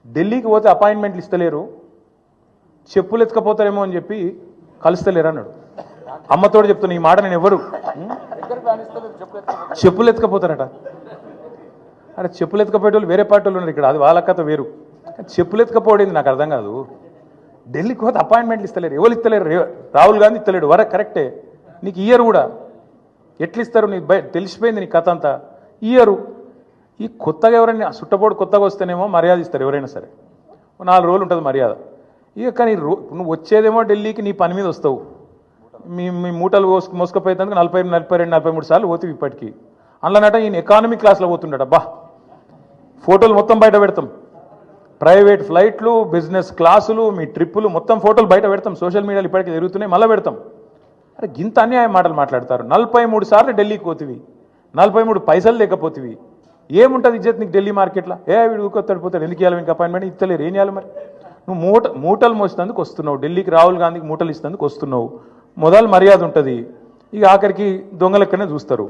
ఢిల్లీకి పోతే అపాయింట్మెంట్లు ఇస్తలేరు, చెప్పులు ఎత్తుకపోతారేమో అని చెప్పి కలుస్తలేరు అన్నాడు. అమ్మతోడు చెప్తున్నా ఈ మాట, నేను ఎవరు చెప్పులు ఎత్తుకపోతారట. అరే చెప్పులు ఎత్తుకపోయేటోళ్ళు వేరే పార్టీ వాళ్ళు ఉన్నారు ఇక్కడ, అది వాళ్ళ కథ వేరు. చెప్పులు ఎత్తుకపోయింది నాకు అర్థం కాదు. ఢిల్లీకి పోతే అపాయింట్మెంట్లు ఇస్తలేరు, ఎవరు ఇస్తలేరు? రాహుల్ గాంధీ ఇస్తలేడు, వరకు కరెక్టే. నీకు ఇయ్యరు కూడా, ఎట్లు ఇస్తారు? నీకు తెలిసిపోయింది నీ కథ అంతా. ఇయ్యరు. ఈ కొత్తగా ఎవరైనా సుట్టపోడు కొత్తగా వస్తేనేమో మర్యాద ఇస్తారు ఎవరైనా సరే, 4 రోజులు ఉంటుంది మర్యాద. ఇక కానీ నువ్వు వచ్చేదేమో ఢిల్లీకి నీ పని మీద వస్తావు, మీ మూటలు మోసుకపోయేందుకు 42, 43 సార్లు పోతావు ఇప్పటికీ. అందులోనట ఈయన ఎకానమీ క్లాస్లో పోతుండట. బా ఫోటోలు మొత్తం బయట పెడతాం, ప్రైవేట్ ఫ్లైట్లు, బిజినెస్ క్లాసులు, మీ ట్రిప్పులు మొత్తం ఫోటోలు బయట పెడతాం, సోషల్ మీడియాలో ఇప్పటికీ తిరుగుతున్నాయి, మళ్ళీ పెడతాం. అరే గింత అన్యాయం మాటలు మాట్లాడతారు. 43 సార్లు ఢిల్లీకి పోతివి, 43 పైసలు లేకపోతివి, ఏముంటుంది ఇజ్జత్ నీకు ఢిల్లీ మార్కెట్లో? వీడు ఊకొత్తాడు పోతాడు, ఎందుకు ఇవ్వాలి మీకు అపాయింట్మెంట్? ఇస్తలేరు, ఏం చేయాలి మరి? నువ్వు మూటలు మోసేందుకు వస్తున్నావు ఢిల్లీకి, రాహుల్ గాంధీకి మూటలు ఇస్తేందుకు వస్తున్నావు, మొదలు మర్యాద ఉంటుంది. ఇక ఆఖరికి దొంగలెక్కనే చూస్తారు.